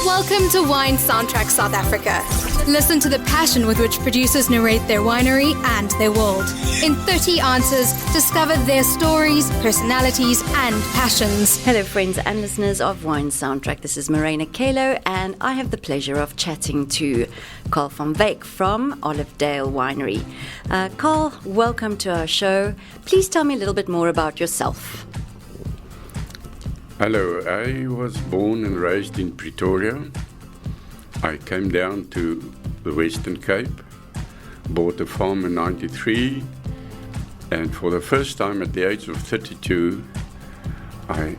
Welcome to Wine Soundtrack South Africa. Listen to the passion with which producers narrate their winery and their world. In 30 answers, discover their stories, personalities, and passions. Hello, friends and listeners of Wine Soundtrack. This is Marrige Kalo, and I have the pleasure of chatting to Carl van Wyk from Olivedale Winery. Carl, welcome to our show. Please tell me a little bit more about yourself. Hello, I was born and raised in Pretoria. I came down to the Western Cape, bought a farm in 93, and for the first time at the age of 32, I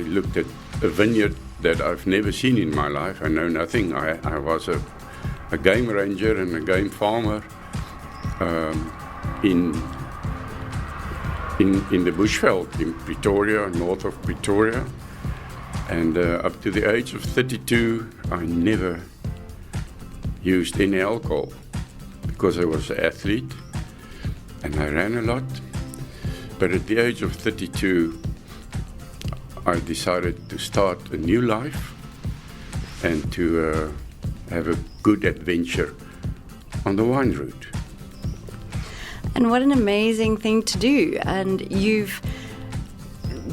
looked at a vineyard that I've never seen in my life. I know nothing. I was a game ranger and a game farmer in the bushveld in Pretoria, north of Pretoria. And up to the age of 32, I never used any alcohol because I was an athlete and I ran a lot. But at the age of 32, I decided to start a new life and to have a good adventure on the wine route. And what an amazing thing to do. And you've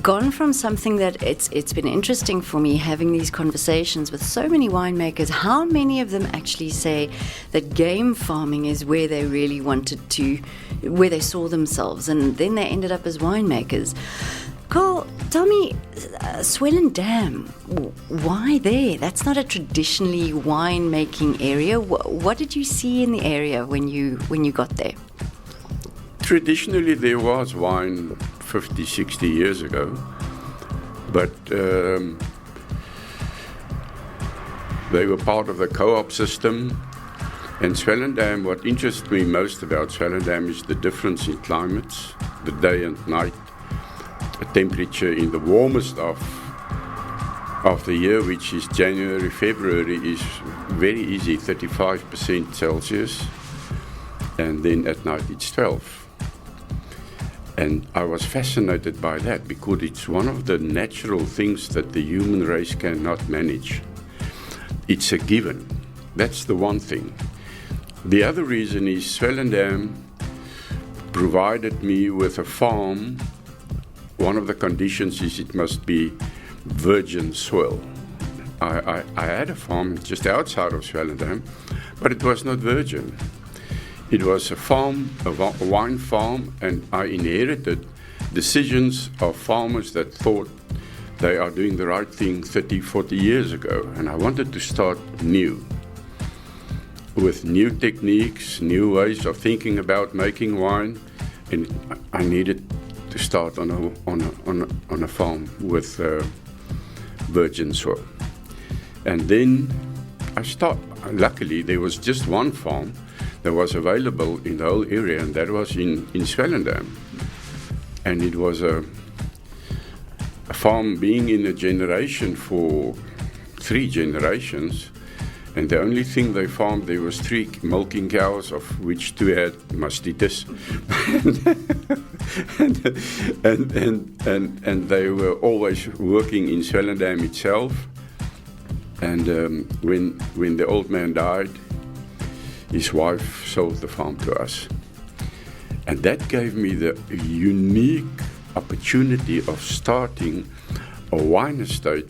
gone from something that it's been interesting for me having these conversations with so many winemakers. How many of them actually say that game farming is where they really wanted to, where they saw themselves, and then they ended up as winemakers? Carl, tell me, Swellendam, why there? That's not a traditionally winemaking area. What did you see in the area when you got there? Traditionally, there was wine 50, 60 years ago, but they were part of the co-op system. And Swellendam, what interests me most about Swellendam is the difference in climates, the day and night, the temperature in the warmest of the year, which is January, February, is very easy, 35% Celsius, and then at night it's 12. And I was fascinated by that because it's one of the natural things that the human race cannot manage. It's a given. That's the one thing. The other reason is Swellendam provided me with a farm. One of the conditions is it must be virgin soil. I had a farm just outside of Swellendam, but it was not virgin. It was a farm, a wine farm, and I inherited decisions of farmers that thought they are doing the right thing 30, 40 years ago. And I wanted to start new, with new techniques, new ways of thinking about making wine. And I needed to start on a farm with virgin soil. And then I stopped. Luckily, there was just one farm that was available in the whole area, and that was in Swellendam. And it was a farm being in a generation for 3 generations, and the only thing they farmed there was 3 milking cows, of which 2 had mastitis. and they were always working in Swellendam itself. And when the old man died, his wife sold the farm to us. And that gave me the unique opportunity of starting a wine estate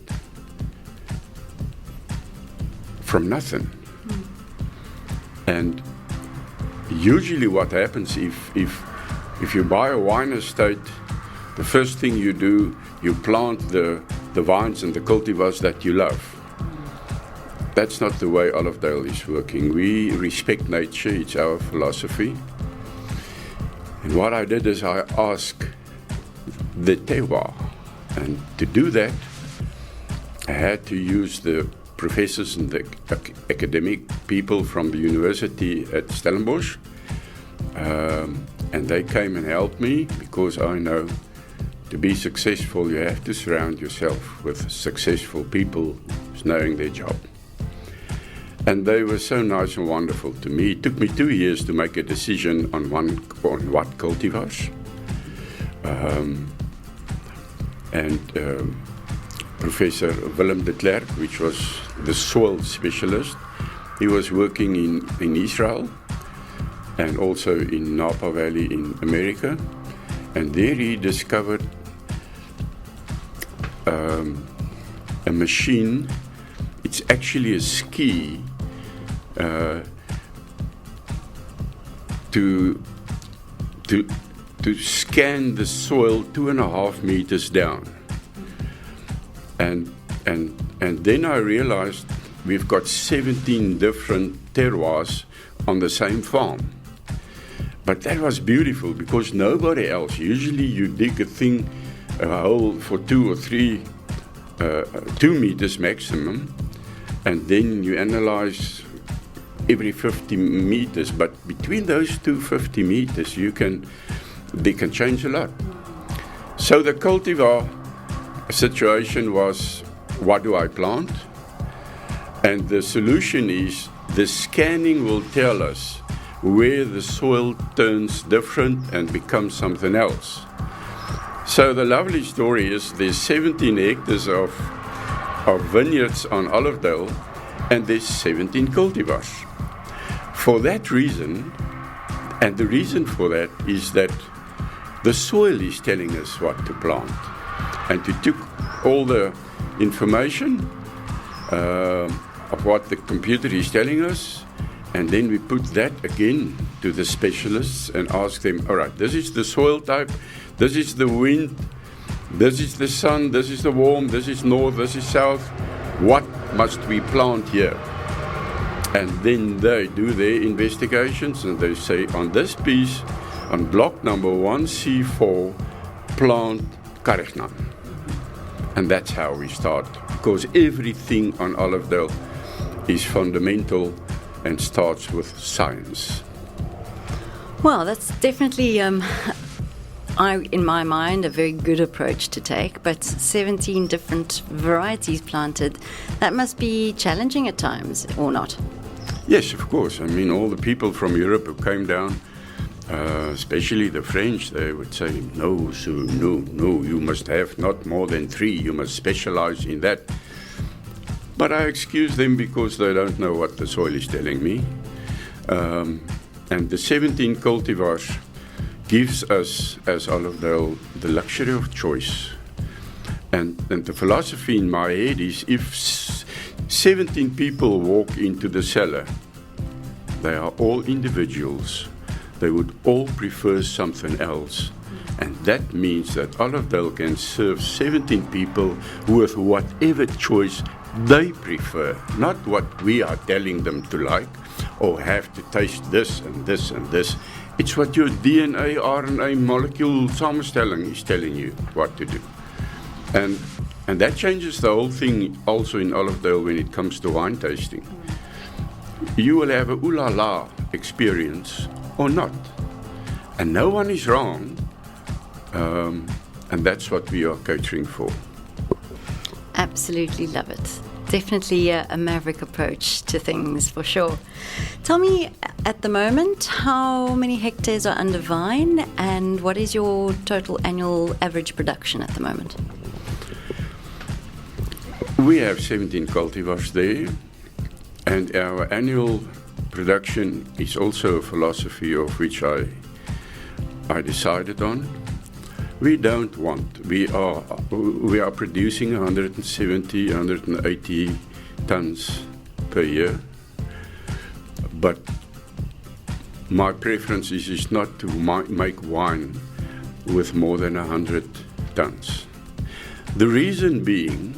from nothing. And usually what happens if you buy a wine estate, the first thing you do, you plant the vines and the cultivars that you love. That's not the way Olivedale is working. We respect nature, it's our philosophy. And what I did is I asked the terroir. And to do that, I had to use the professors and the academic people from the university at Stellenbosch. And they came and helped me because I know to be successful, you have to surround yourself with successful people who's knowing their job. And they were so nice and wonderful to me. It took me 2 years to make a decision on what cultivars. Professor Willem de Klerk, which was the soil specialist. He was working in Israel and also in Napa Valley in America. And there he discovered a machine. It's actually a ski to scan the soil 2.5 meters down. And then I realized we've got 17 different terroirs on the same farm. But that was beautiful because nobody else. Usually you dig a hole for 2 or 3, 2 meters maximum, and then you analyze every 50 meters. But between those 250 meters, they can change a lot. So the cultivar situation was, what do I plant? And the solution is the scanning will tell us where the soil turns different and becomes something else. So the lovely story is there's 17 hectares of vineyards on Olivedale, and there's 17 cultivars. For that reason, and the reason for that is that the soil is telling us what to plant. And we took all the information of what the computer is telling us, and then we put that again to the specialists and ask them, all right, this is the soil type, this is the wind, this is the sun, this is the warm, this is north, this is south. What must we plant here? And then they do their investigations and they say, on this piece, on block number 1C4, plant Karignan. And that's how we start, because everything on Olivedale is fundamental and starts with science. Well, that's definitely, in my mind, a very good approach to take, but 17 different varieties planted, that must be challenging at times, or not? Yes, of course. I mean, all the people from Europe who came down, especially the French, they would say, no, so no, you must have not more than 3, you must specialize in that. But I excuse them because they don't know what the soil is telling me. And the 17 cultivars gives us, as Olivedale, the luxury of choice. And the philosophy in my head is, if 17 people walk into the cellar, they are all individuals. They would all prefer something else. And that means that Olivedale can serve 17 people with whatever choice they prefer, not what we are telling them to like, or have to taste this and this and this. It's what your DNA, RNA molecule samenstelling is telling you what to do. And that changes the whole thing also in Olivedale when it comes to wine tasting. You will have a ooh la la experience or not. And no one is wrong. And that's what we are catering for. Absolutely love it. Definitely a maverick approach to things, for sure. Tell me, at the moment, how many hectares are under vine, and what is your total annual average production at the moment? We have 17 cultivars there, and our annual production is also a philosophy of which I decided on. We don't want. We are producing 170, 180 tons per year. But my preference is not to make wine with more than 100 tons. The reason being,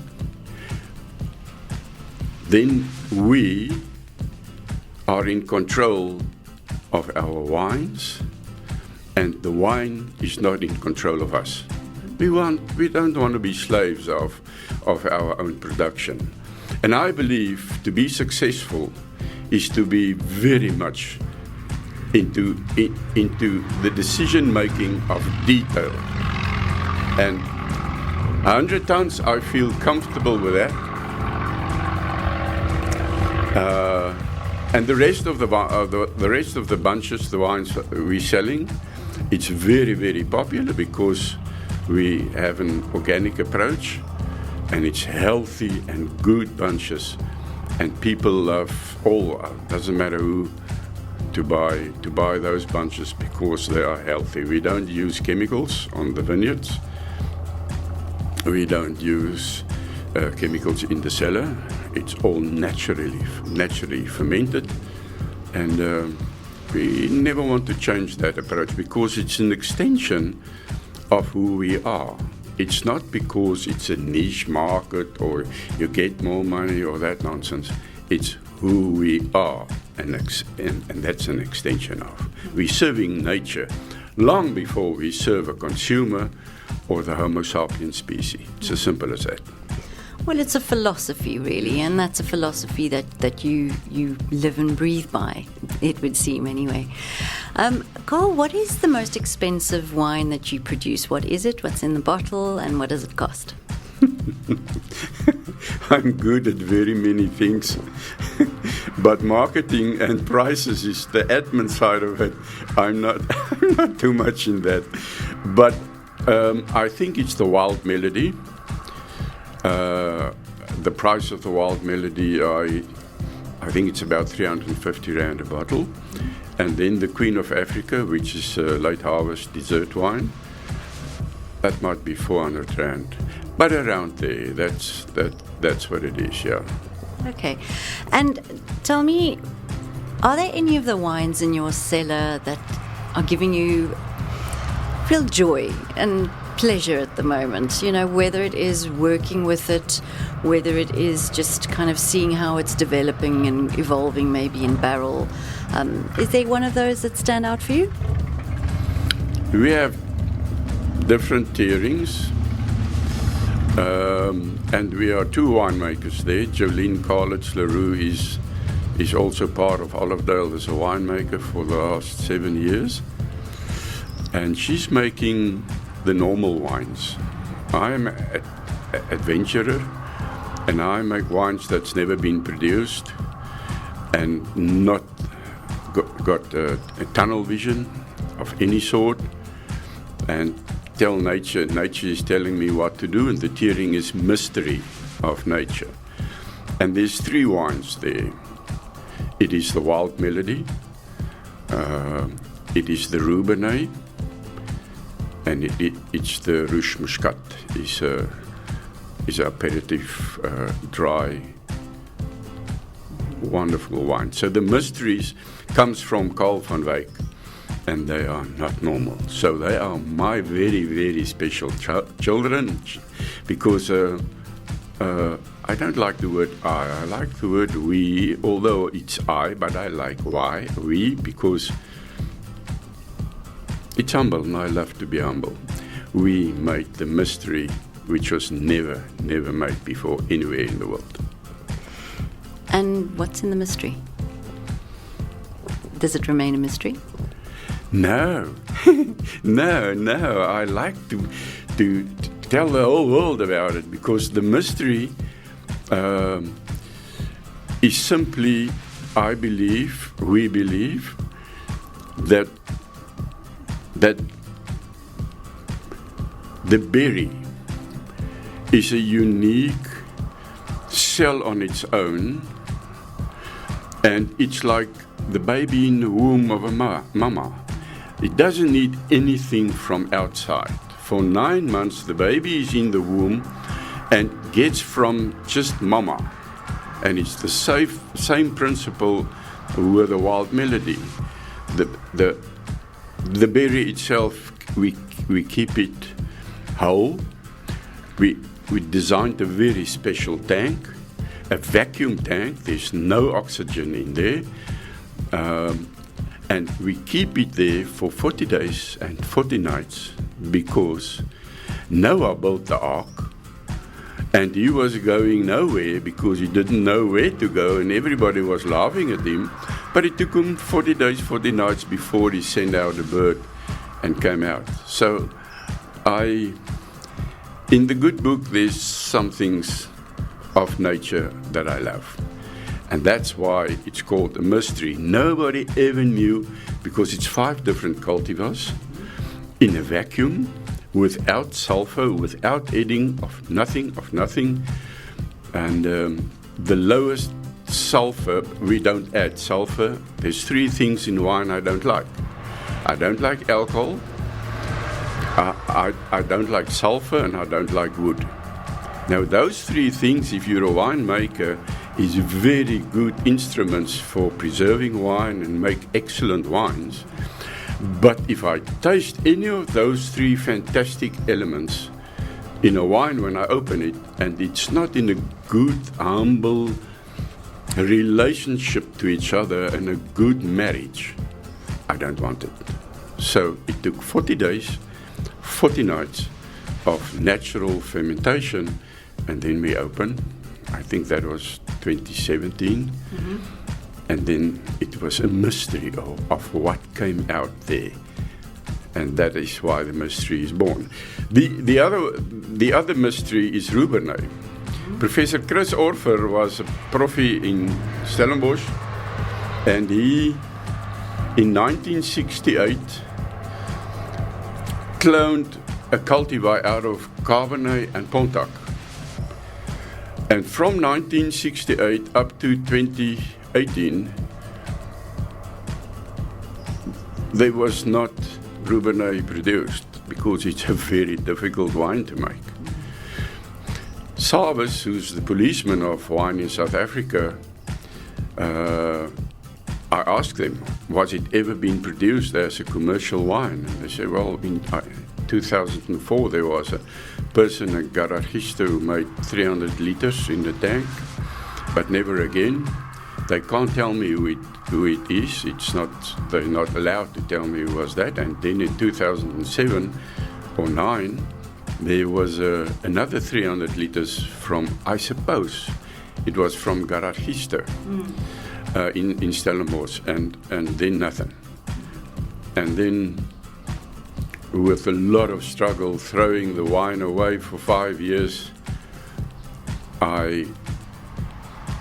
then we are in control of our wines, and the wine is not in control of us. We don't want to be slaves of our own production. And I believe to be successful is to be very much into the decision making of detail. And 100 tons, I feel comfortable with that. And the rest of the bunches, the wines we're selling, it's very, very popular because we have an organic approach, and it's healthy and good bunches, and people love all, doesn't matter who, to buy those bunches because they are healthy. We don't use chemicals on the vineyards. We don't use chemicals in the cellar. It's all naturally fermented, and we never want to change that approach because it's an extension of who we are. It's not because it's a niche market or you get more money or that nonsense. It's who we are, and that's an extension of. We're serving nature long before we serve a consumer or the Homo sapiens species. It's as simple as that. Well, it's a philosophy, really, and that's a philosophy that you live and breathe by, it would seem, anyway. Carl, what is the most expensive wine that you produce? What is it? What's in the bottle? And what does it cost? I'm good at very many things, but marketing and prices is the admin side of it. I'm not too much in that. But I think it's the Wild Melody. The price of the Wild Melody, I think it's about 350 Rand a bottle. And then the Queen of Africa, which is late harvest dessert wine, that might be 400 Rand. But around there, that's what it is, yeah. Okay. And tell me, are there any of the wines in your cellar that are giving you real joy and pleasure at the moment? You know, whether it is working with it, whether it is just kind of seeing how it's developing and evolving maybe in barrel. Is there one of those that stand out for you? We have different tierings. And we are two winemakers there. Jolene Carlitz-Leroux is also part of Olivedale as a winemaker for the last 7 years. And she's making the normal wines. I'm an adventurer, and I make wines that's never been produced and not got a tunnel vision of any sort. And tell nature is telling me what to do, and the tiering is mystery of nature. And there's 3 wines there. It is the Wild Melody, it is the Rubinay, and it's the Rouge Muscat. It's an aperitif, dry, wonderful wine. So the mysteries comes from Carl van Wyk, and they are not normal. So they are my very, very special children, because I don't like the word I like the word we, although it's I, but I like why, we, because it's humble, and I love to be humble. We made the mystery which was never made before anywhere in the world. And what's in the mystery? Does it remain a mystery? No, no. I like to tell the whole world about it, because the mystery is simply, I believe, we believe, that the berry is a unique cell on its own, and it's like the baby in the womb of a mama. It doesn't need anything from outside. For 9 months, the baby is in the womb and gets from just mama. And it's the same principle with the Wild Melody. The berry itself, we keep it whole. We designed a very special tank, a vacuum tank. There's no oxygen in there. And we keep it there for 40 days and 40 nights, because Noah built the ark, and he was going nowhere because he didn't know where to go, and everybody was laughing at him. But it took him 40 days, 40 nights before he sent out a bird and came out. So in the good book, there's some things of nature that I love. And that's why it's called a mystery. Nobody ever knew, because it's 5 different cultivars in a vacuum without sulphur, without adding of nothing. And the lowest sulphur, we don't add sulphur. There's 3 things in wine I don't like. I don't like alcohol, I don't like sulphur, and I don't like wood. Now those 3 things, if you're a winemaker, is very good instruments for preserving wine and make excellent wines. But if I taste any of those 3 fantastic elements in a wine when I open it, and it's not in a good, humble relationship to each other and a good marriage, I don't want it. So it took 40 days, 40 nights of natural fermentation, and then we opened. I think that was 2017. And then it was a mystery of what came out there. And that is why the mystery is born. The other mystery is Rubernay. Professor Chris Orfer was a proffie in Stellenbosch, and he, in 1968, cloned a cultivar out of Cabernet and Pontac. And from 1968 up to 2018, there was not Rubernay produced because it's a very difficult wine to make. Savas, who's the policeman of wine in South Africa, I asked them, was it ever been produced as a commercial wine? And they said, well, in 2004 there was a person, a garagista, who made 300 liters in the tank, but never again. They can't tell me who it is. They're not allowed to tell me who was that. And then in 2007 or 9, there was another 300 liters from, I suppose, it was from garagista in Stellenbosch, and then nothing. And then, with a lot of struggle, throwing the wine away for 5 years,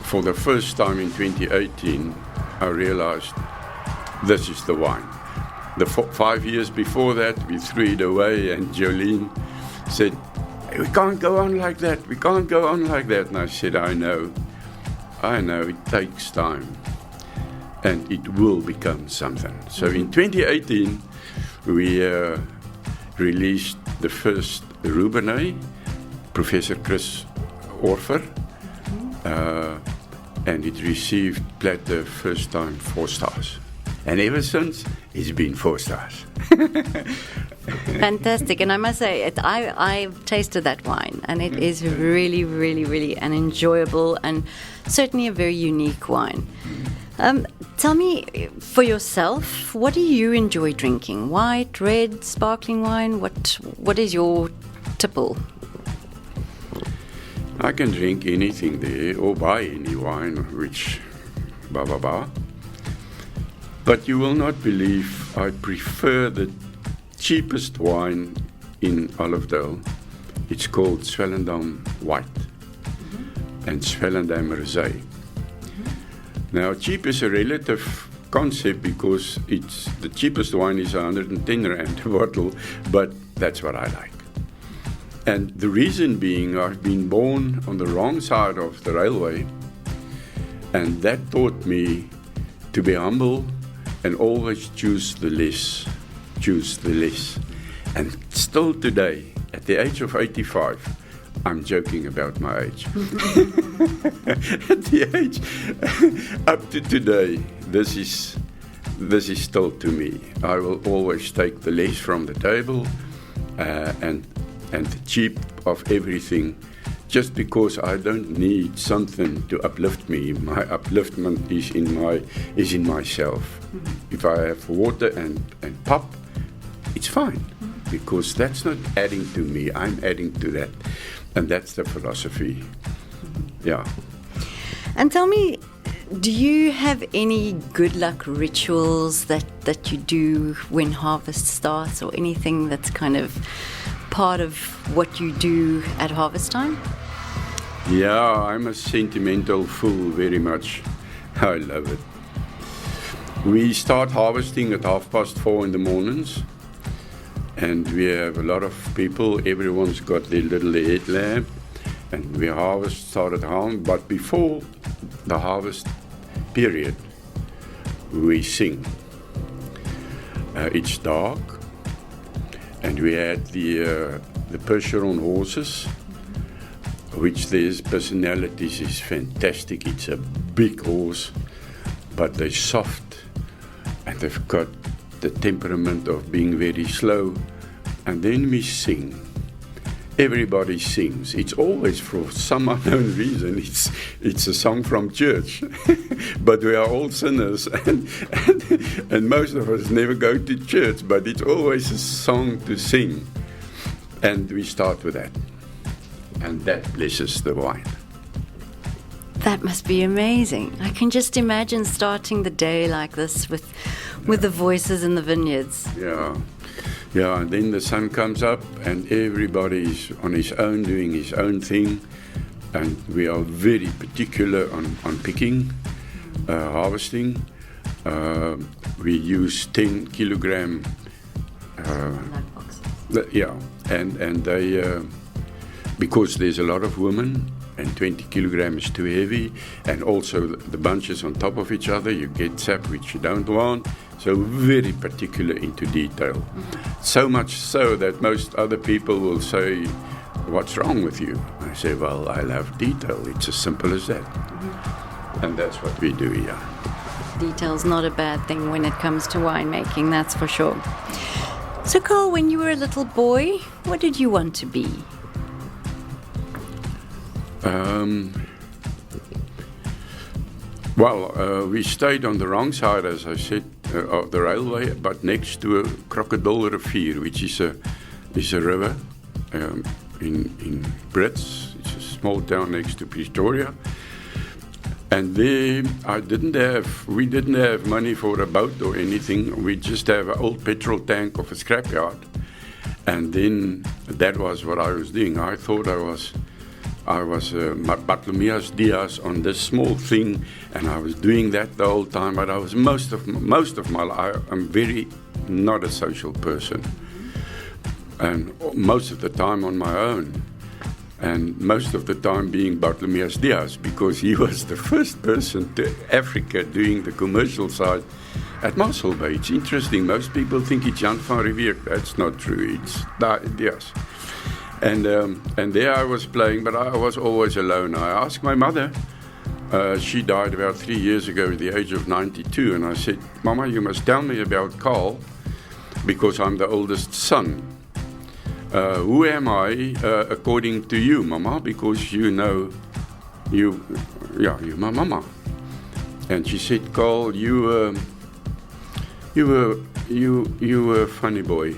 for the first time in 2018, I realized this is the wine. The 5 years before that, we threw it away, and Jolene said, we can't go on like that, we can't go on like that. And I said, I know, it takes time, and it will become something. So in 2018, we released the first Rubernay, Professor Chris Orfer, and it received platter first time 4 stars. And ever since, it's been 4 stars. Fantastic. And I must say, I've tasted that wine, and it is really, really, really an enjoyable and certainly a very unique wine. Tell me, for yourself, what do you enjoy drinking? White, red, sparkling wine? What is your tipple? I can drink anything there or buy any wine, which But you will not believe I prefer the cheapest wine in Olivedale. It's called Swellendam White and Swellendam Rosé. Now, cheap is a relative concept because it's the cheapest wine is 110 rand a bottle, but that's what I like. And the reason being, I've been born on the wrong side of the railway, and that taught me to be humble and always choose the less. And still today, at the age of 85, I'm joking about my age. At the age up to today, this is still to me. I will always take the less from the table and the cheap of everything, just because I don't need something to uplift me. My upliftment is in myself. If I have water and pop, it's fine, because that's not adding to me. I'm adding to that, and that's the philosophy. Yeah. And tell me, do you have any good luck rituals that you do when harvest starts, or anything that's kind of part of what you do at harvest time? Yeah, I'm a sentimental fool, very much. I love it. We start harvesting at 4:30 in the mornings, and we have a lot of people. Everyone's got their little headlamp, and we started harvest. But before the harvest period, we sing. It's dark, and we had the Percheron horses, which their personalities is fantastic. It's a big horse, but they're soft, and they've got the temperament of being very slow. And then we sing. Everybody sings. It's always for some unknown reason. It's a song from church, but we are all sinners, and most of us never go to church. But it's always a song to sing, and we start with that, and that blesses the wine. That must be amazing. I can just imagine starting the day like this with the voices in the vineyards. Yeah, and then the sun comes up and everybody's on his own, doing his own thing. And we are very particular on picking, harvesting. We use 10 kilogram. And they, because there's a lot of women, and 20 kilograms is too heavy, and also the bunches on top of each other, you get sap which you don't want. So very particular into detail. So much so that most other people will say, what's wrong with you? I say, well, I love detail. It's as simple as that. And that's what we do here. Detail's not a bad thing when it comes to winemaking, that's for sure. So Carl, when you were a little boy, what did you want to be? We stayed on the wrong side, as I said, of the railway, but next to a crocodile rivier, which is a river in Brits. It's a small town next to Pretoria. And there, we didn't have money for a boat or anything. We just have an old petrol tank of a scrapyard. And then that was what I was doing. I thought I was Bartholomeus Diaz on this small thing, and I was doing that the whole time. But I was most of my life. I'm very not a social person, and most of the time on my own, and most of the time being Bartholomeus Diaz, because he was the first person to Africa doing the commercial side at Mossel Bay. It's interesting. Most people think it's Jan van Riebeeck. That's not true. It's Diaz. And there I was playing, but I was always alone. I asked my mother. She died about 3 years ago at the age of 92. And I said, Mama, you must tell me about Carl, because I'm the oldest son. Who am I according to you, Mama? Because you're my mama. And she said, Carl, you were a funny boy.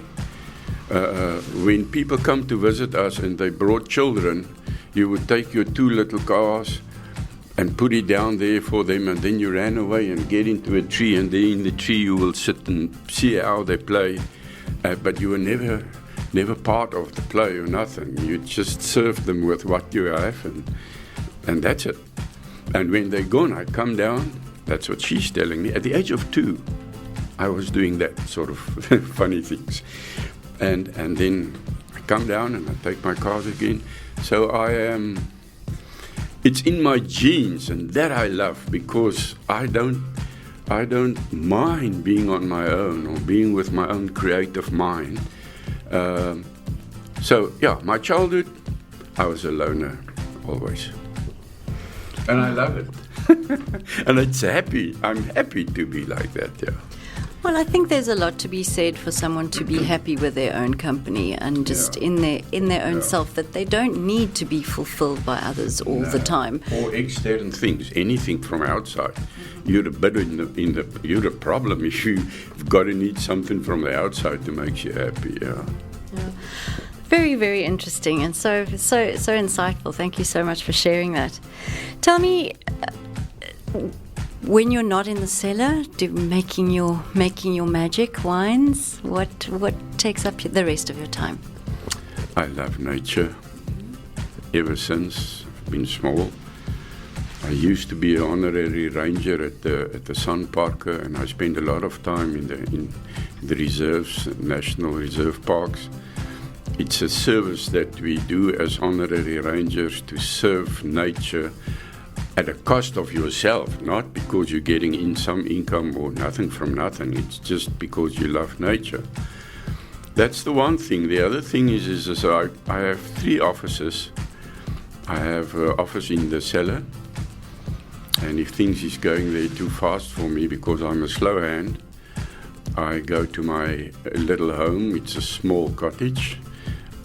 When people come to visit us and they brought children, you would take your 2 little cars and put it down there for them, and then you ran away and get into a tree, and there in the tree you will sit and see how they play. But you were never part of the play or nothing. You just serve them with what you have, and that's it. And when they're gone, I come down. That's what she's telling me. At the age of 2, I was doing that sort of funny things. And then I come down and I take my cars again. So it's in my genes, and that I love, because I don't mind being on my own or being with my own creative mind. My childhood, I was a loner always. And I love it. And I'm happy to be like that, yeah. Well, I think there's a lot to be said for someone to be happy with their own company and just in their own self, that they don't need to be fulfilled by others all the time. Or external things, anything from outside. You're a bit you're a problem if you've got to need something from the outside to make you happy. Yeah. Very, very interesting and so insightful. Thank you so much for sharing that. Tell me, when you're not in the cellar, making your magic wines, what takes up the rest of your time? I love nature. Ever since I've been small, I used to be an honorary ranger at the Sun Parker, and I spent a lot of time in the reserves, national reserve parks. It's a service that we do as honorary rangers to serve nature at a cost of yourself, not because you're getting in some income or nothing from nothing. It's just because you love nature. That's the one thing. The other thing is I have 3 offices. I have an office in the cellar, and if things is going there too fast for me because I'm a slow hand, I go to my little home. It's a small cottage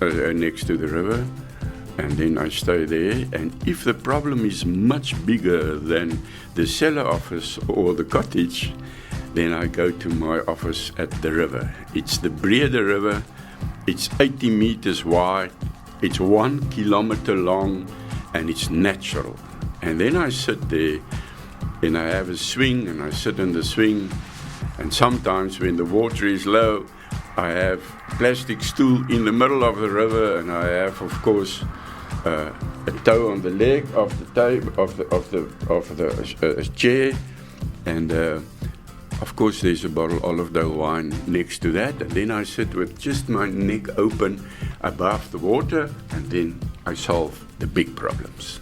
next to the river, and then I stay there. And if the problem is much bigger than the cellar office or the cottage, then I go to my office at the river. It's the Breede River. It's 80 meters wide. It's 1 kilometer long, and it's natural. And then I sit there, and I have a swing, and I sit in the swing. And sometimes when the water is low, I have plastic stool in the middle of the river, and I have, of course, a toe on the leg of the table of the chair, and of course there's a bottle of Olivedale wine next to that, and then I sit with just my neck open above the water, and then I solve the big problems.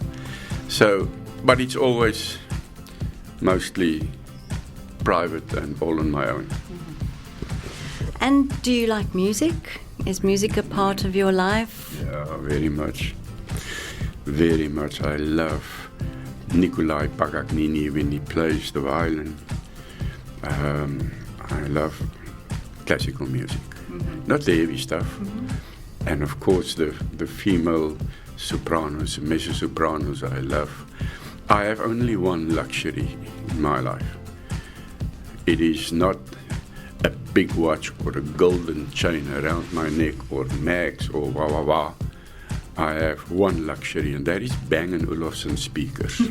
So, but it's always mostly private and all on my own. And do you like music? Is music a part of your life? Yeah, very much. Very much. I love Nikolai Paganini when he plays the violin. I love classical music, not the heavy stuff. And of course the female sopranos, mezzo-sopranos I love. I have only one luxury in my life. It is not a big watch or a golden chain around my neck or mags or wah-wah-wah. I have one luxury, and that is Bang & Olufsen speakers.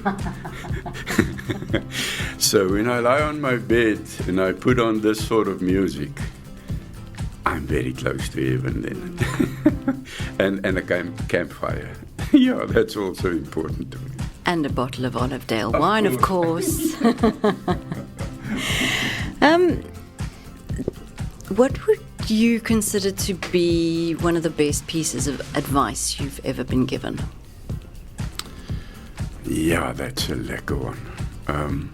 So when I lie on my bed and I put on this sort of music, I'm very close to heaven then. and a campfire. Yeah, that's also important to me. And a bottle of Olivedale wine, of course. What would you consider to be one of the best pieces of advice you've ever been given? Yeah, that's a lekker one.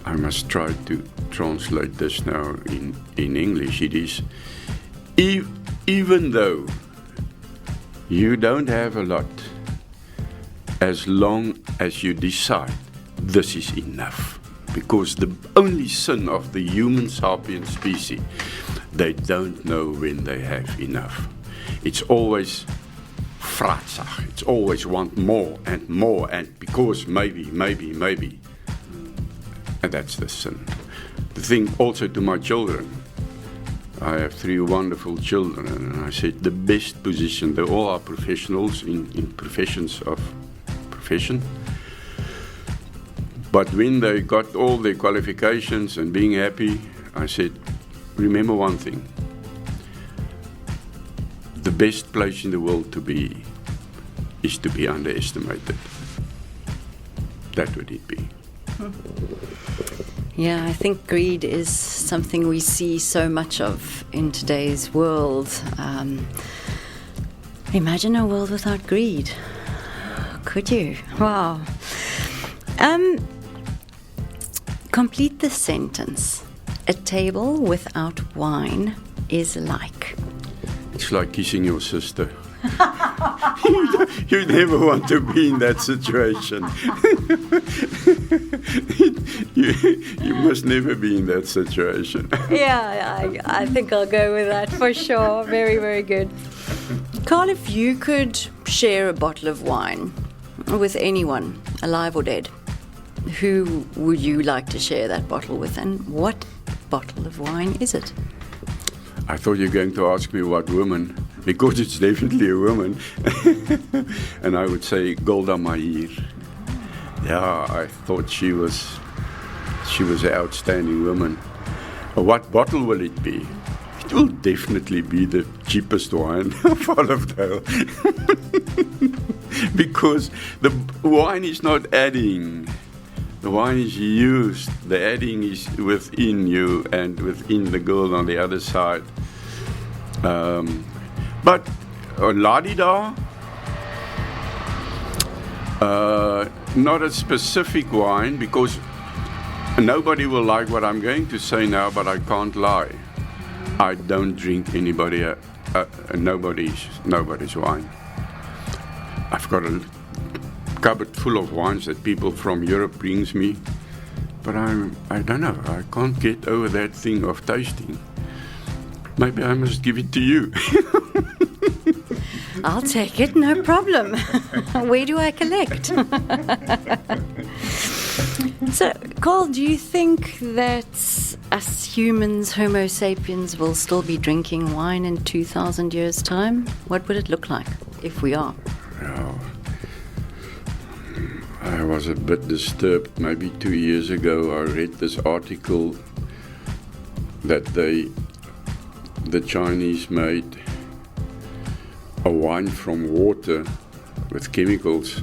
I must try to translate this now in English. It is, even though you don't have a lot, as long as you decide this is enough. Because the only sin of the human sapient species, they don't know when they have enough. It's always vraatsag. It's always want more, and because maybe. And that's the sin. The thing also to my children. I have 3 wonderful children, and I said the best position, they all are professionals in professions of profession. But when they got all their qualifications and being happy, I said, remember one thing. The best place in the world to be is to be underestimated. That would it be. Yeah, I think greed is something we see so much of in today's world. Imagine a world without greed. Could you? Wow. Complete the sentence. A table without wine is like. It's like kissing your sister. You never want to be in that situation. you must never be in that situation. Yeah, I think I'll go with that for sure. Very, very good. Carl, if you could share a bottle of wine with anyone, alive or dead, who would you like to share that bottle with, and what bottle of wine is it? I thought you were going to ask me what woman, because it's definitely a woman. And I would say Golda Meir. Yeah, I thought she was an outstanding woman. What bottle will it be? It will definitely be the cheapest wine of Olivedale. because the wine is not adding. The wine is used. The adding is within you and within the girl on the other side. But la-di-da, not a specific wine, because nobody will like what I'm going to say now, but I can't lie. I don't drink nobody's wine. I've got a cupboard full of wines that people from Europe brings me, but I don't know. I can't get over that thing of tasting. Maybe I must give it to you. I'll take it, no problem. Where do I collect? So, Carl, do you think that us humans, Homo sapiens, will still be drinking wine in 2,000 years' time? What would it look like if we are? Oh, I was a bit disturbed. Maybe 2 years ago, I read this article that the Chinese made a wine from water with chemicals,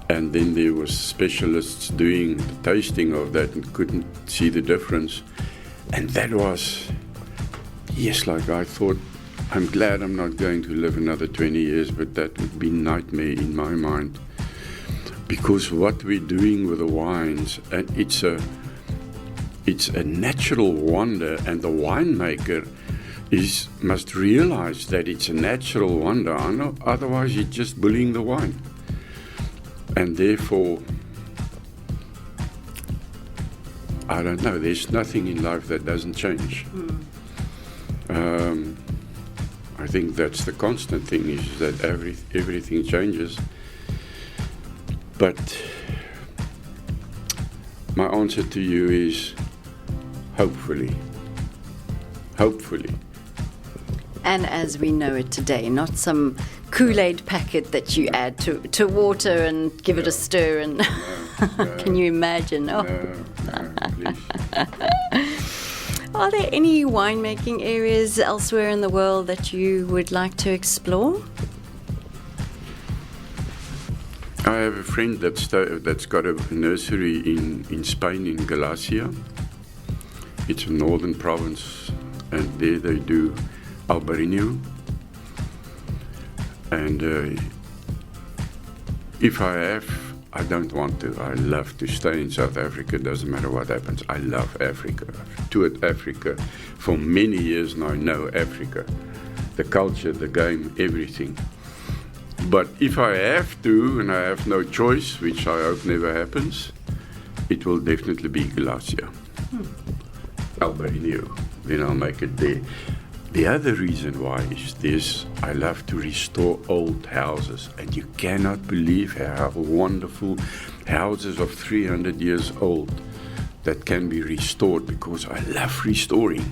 and then there was specialists doing the tasting of that and couldn't see the difference. And that was, yes, like I thought, I'm glad I'm not going to live another 20 years, but that would be nightmare in my mind. Because what we're doing with the wines, and it's a natural wonder, and the winemaker must realize that it's a natural wonder. Otherwise, you're just bullying the wine. And therefore, I don't know, there's nothing in life that doesn't change. I think that's the constant thing, is that everything changes. But my answer to you is hopefully. Hopefully. And as we know it today, not some Kool-Aid packet that you add to water and give it a stir and can you imagine? Oh. No, please. Are there any winemaking areas elsewhere in the world that you would like to explore? I have a friend that's got a nursery in Spain, in Galicia. It's a northern province, and there they do Albarino. And if I don't want to. I love to stay in South Africa. Doesn't matter what happens. I love Africa. I've toured Africa for many years now. I know Africa, the culture, the game, everything. But if I have to, and I have no choice, which I hope never happens, it will definitely be Galicia. Albarino. Then I'll make it there. The other reason why is this: I love to restore old houses, and you cannot believe how wonderful houses of 300 years old that can be restored, because I love restoring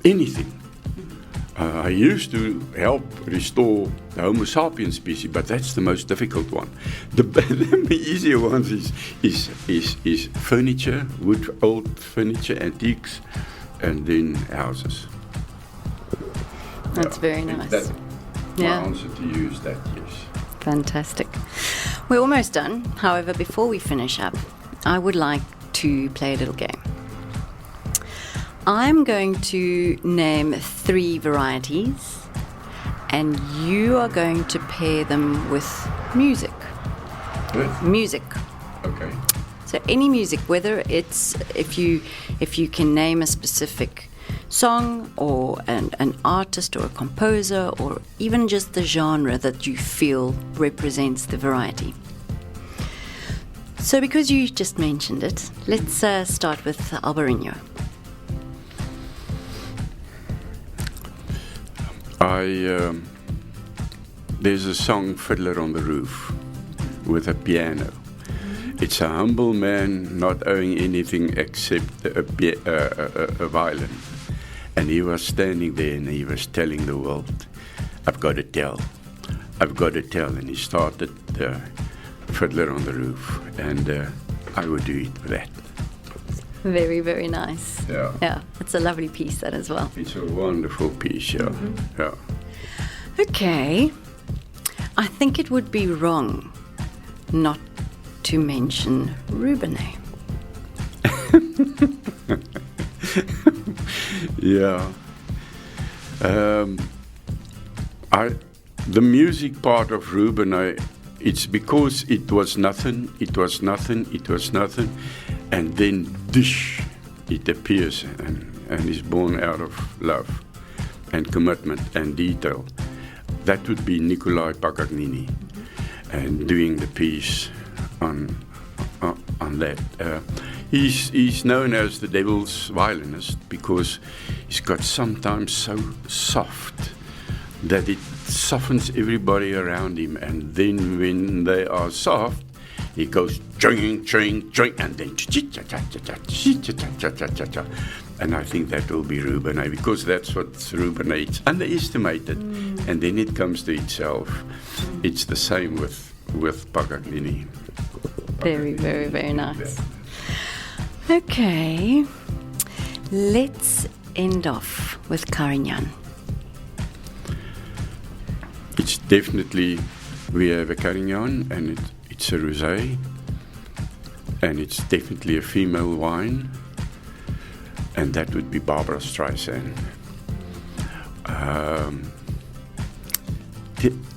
anything. I used to help restore the Homo sapiens species, but that's the most difficult one. The easier ones is furniture, old furniture, antiques, and then houses. That's very nice. My answer to you is that, yes. Fantastic. We're almost done. However, before we finish up, I would like to play a little game. I'm going to name 3 varieties, and you are going to pair them with music. With? Music. Okay. So any music, whether it's if you can name a specific song or an artist or a composer, or even just the genre that you feel represents the variety. So because you just mentioned it, let's start with Albarino. There's a song, Fiddler on the Roof, with a piano. It's a humble man not owning anything except a violin. And he was standing there and he was telling the world, I've got to tell. And he started Fiddler on the Roof. And I would do it with that. Very, very nice. Yeah, it's a lovely piece, that as well. It's a wonderful piece, yeah. Mm-hmm. Yeah. Okay. I think it would be wrong not to mention Rubinais. Yeah. The music part of Rubinais, it's because it was nothing, and then dish, it appears and is born out of love and commitment and detail. That would be Nicolai Paganini, and doing the piece on that. He's known as the devil's violinist because he's got sometimes so soft that it softens everybody around him, and then when they are soft, he goes ching, ching, ching, and then and I think that will be Rubinais, because that's what Rubinais, it's underestimated, and then it comes to itself. It's the same with Paganini. Very, very, very nice. Okay, let's end off with Carignan. It's definitely, we have a Carignan, and it's a rosé, and it's definitely a female wine, and that would be Barbara Streisand.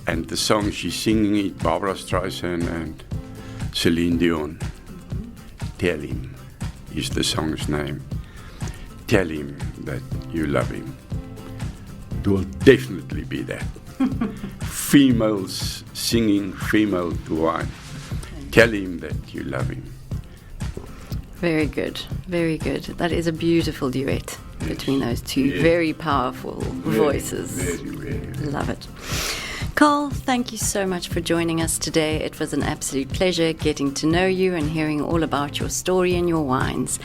And the song she's singing it, Barbara Streisand and Celine Dion. Tell him is the song's name. Tell him that you love him. It will definitely be that. Females singing female to wine. Tell him that you love him. Very good, very good. That is a beautiful duet between those two very powerful voices. Very. Love it. Carl, thank you so much for joining us today. It was an absolute pleasure getting to know you and hearing all about your story and your wines.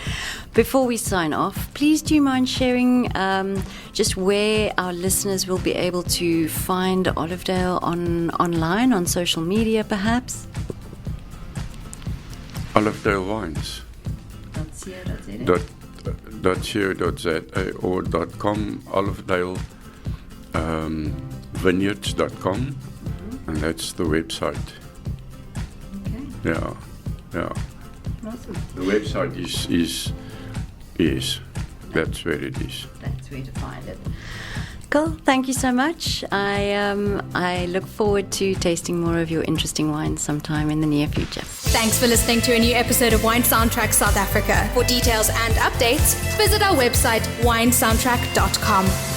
Before we sign off, please do you mind sharing just where our listeners will be able to find Olivedale online, on social media perhaps? Olivedale Wines. .co.za or .com, Olivedale vineyards.com, and that's the website. Okay. Yeah. Awesome. The website is that's where it is. That's where to find it. Cool. Thank you so much. I look forward to tasting more of your interesting wines sometime in the near future. Thanks for listening to a new episode of Wine Soundtrack South Africa. For details and updates, visit our website winesoundtrack.com.